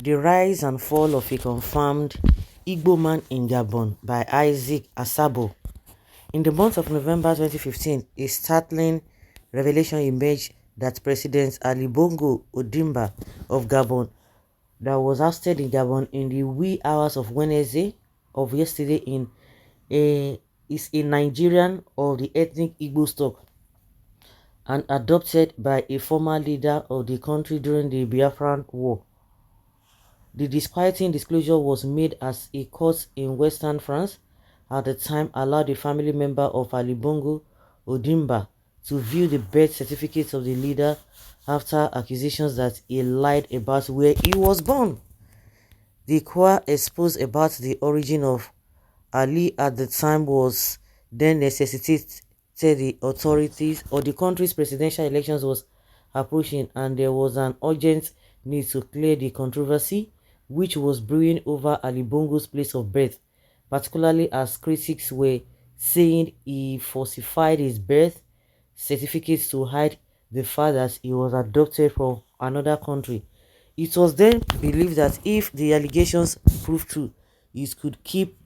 The Rise and Fall of a Confirmed Igbo Man in Gabon by Isaac Asabo. In the month of November 2015, a startling revelation emerged that President Ali Bongo Ondimba of Gabon, that was ousted in Gabon in the wee hours of Wednesday of yesterday is a Nigerian of the ethnic Igbo stock and adopted by a former leader of the country during the Biafran War. The disquieting disclosure was made as a court in Western France at the time allowed a family member of Ali Bongo Ondimba to view the birth certificates of the leader after accusations that he lied about where he was born. The Kwa exposed about the origin of Ali at the time was then necessitated the authorities or the country's presidential elections was approaching, and there was an urgent need to clear the controversy which was brewing over Ali Bongo's place of birth, particularly as critics were saying he falsified his birth certificates to hide the fact that he was adopted from another country. It was then believed that if the allegations proved true, it could keep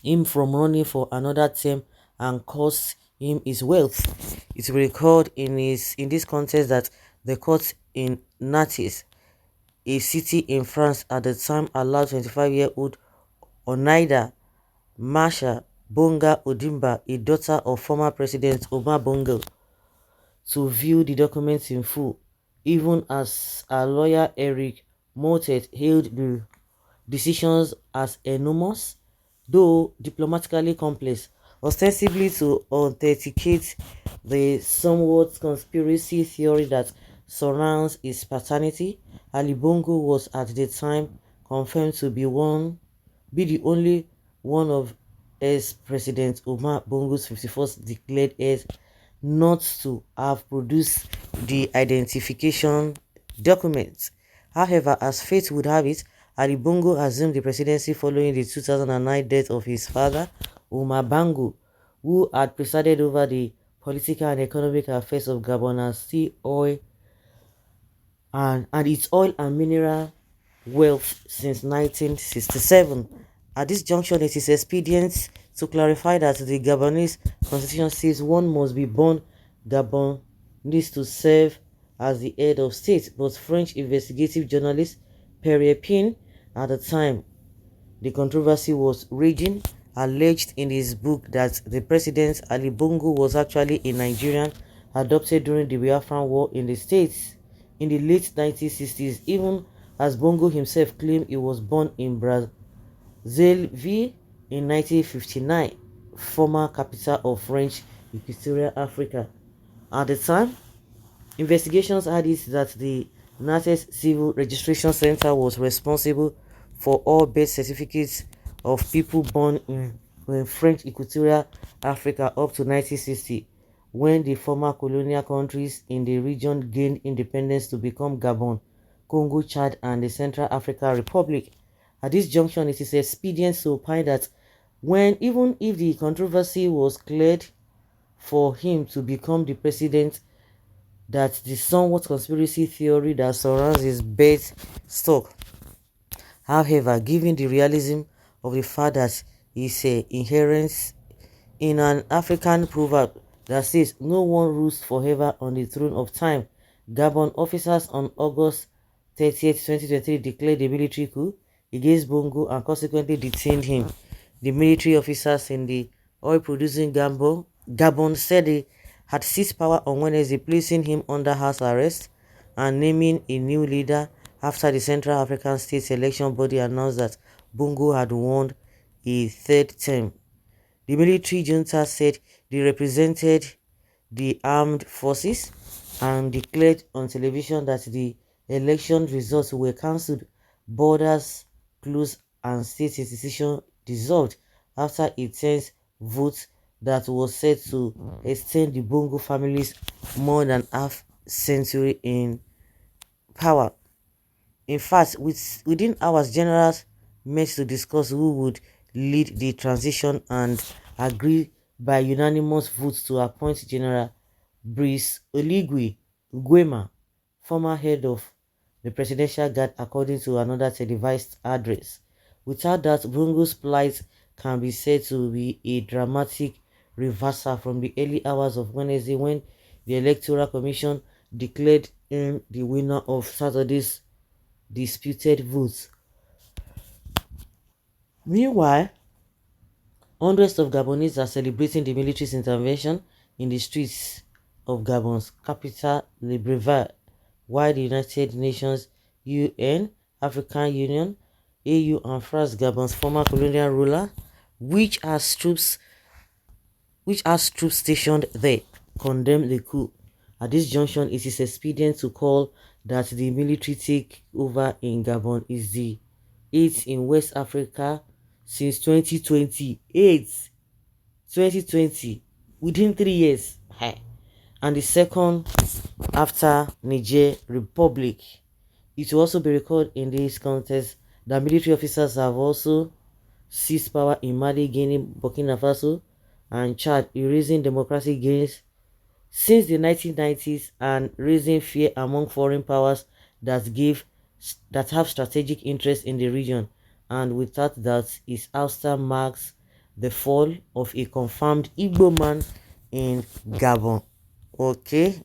him from running for another term and cost him his wealth. It will recalled in this context that the court in Nantes, a city in France at the time, allowed 25-year-old Oneida Masha Bonga Ondimba, a daughter of former President Omar Bongo, to view the documents in full, even as our lawyer Eric Motet hailed the decisions as enormous, though diplomatically complex, ostensibly to authenticate the somewhat conspiracy theory that surrounds his paternity. Ali Bongo was at the time confirmed to be the only one of ex-President Omar Bongo's 51st declared heirs not to have produced the identification documents. However, as fate would have it, Ali Bongo assumed the presidency following the 2009 death of his father, Omar Bongo, who had presided over the political and economic affairs of Gabon and its oil and mineral wealth since 1967. At this junction, it is expedient to clarify that the Gabonese constitution says one must be born Gabonese to serve as the head of state, but French investigative journalist Pierre Pin, at the time the controversy was raging, alleged in his book that the president Ali Bongo was actually a Nigerian adopted during the Biafran War in the States in the late 1960s, even as Bongo himself claimed he was born in Brazzaville in 1959, former capital of French Equatorial Africa. At the time, investigations had it that the Nantes Civil Registration Center was responsible for all birth certificates of people born in French Equatorial Africa up to 1960, when the former colonial countries in the region gained independence to become Gabon, Congo, Chad, and the Central African Republic. At this junction, it is expedient to opine that even if the controversy was cleared for him to become the president, that the somewhat conspiracy theory that surrounds his birth stock. However, given the realism of the fact that is inherent in an African proverb that says no one rules forever on the throne of time, Gabon officers on August 30th, 2023 declared a military coup against Bongo and consequently detained him. The military officers in the oil-producing Gabon said they had seized power on Wednesday, placing him under house arrest and naming a new leader after the Central African States election body announced that Bongo had won a third term. The military junta said they represented the armed forces and declared on television that the election results were cancelled, borders closed, and state institutions dissolved after a tense vote that was said to extend the Bongo family's more than half century in power. In fact, within hours, generals met to discuss who would lead the transition and agreed by unanimous vote to appoint General Brice Oligui Nguema, former head of the presidential guard, according to another televised address. Without that, Bongo's plight can be said to be a dramatic reversal from the early hours of Wednesday when the Electoral Commission declared him the winner of Saturday's disputed votes. Meanwhile, hundreds of Gabonese are celebrating the military's intervention in the streets of Gabon's capital, Libreville, while the United Nations, UN, African Union, AU, and France, Gabon's former colonial ruler, which has troops stationed there, condemned the coup. At this junction, it is expedient to call that the military takeover in Gabon is the eighth in West Africa since 2028. 2020, within 3 years, and the second after Niger Republic. It will also be recorded in this context that military officers have also seized power in Mali, Guinea, Burkina Faso, and Chad, erasing democratic gains since the 1990s and raising fear among foreign powers that have strategic interest in the region. And without that, his ouster marks the fall of a confirmed Igbo man in Gabon. Okay.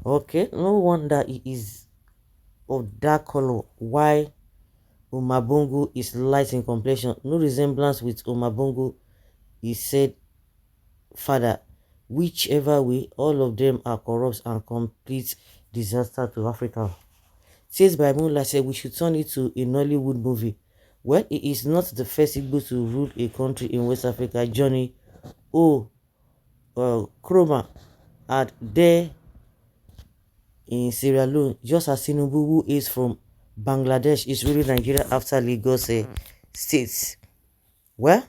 Okay, no wonder he is of dark color. Why Umabongo is light in complexion. No resemblance with Umabongo, he said father. Whichever way, all of them are corrupt and complete disaster to Africa. Says by Moonlight said we should turn it to a Nollywood movie. Well, it is not the first Igbo to rule a country in West Africa. Johnny Kroma had there in Sierra Leone, just as Tinubu, who is from Bangladesh, is ruling Nigeria after Lagos states. Well,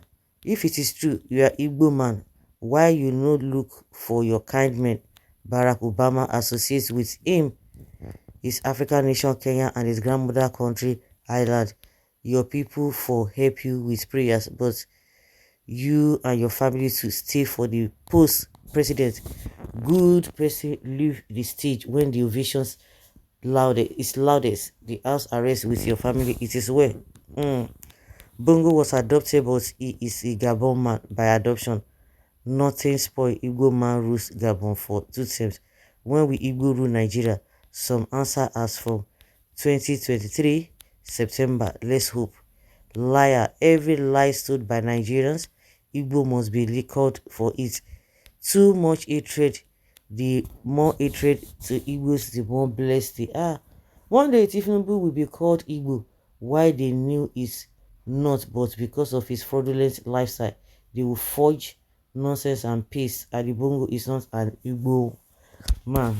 if it is true you are Igbo man, why you no look for your kind men? Barack Obama associates with him, his African nation Kenya and his grandmother country Ireland. Your people for help you with prayers, but you and your family to stay for the post president. Good person leave the stage when the ovations loudest. The house arrest with your family. It is well. Bongo was adopted, but he is a Gabon man by adoption. Nothing spoil Igbo man rules Gabon for 2 terms. When we Igbo rule Nigeria, some answer as from 2023 September. Let's hope. Liar. Every lie stood by Nigerians, Igbo must be liquored for it. Too much hatred. The more hatred to Igbos, the more blessed they are. One day Tinubu will be called Igbo. Why they knew is not, but because of his fraudulent lifestyle, they will forge nonsense and peace. Ali Bongo is not an Igbo man.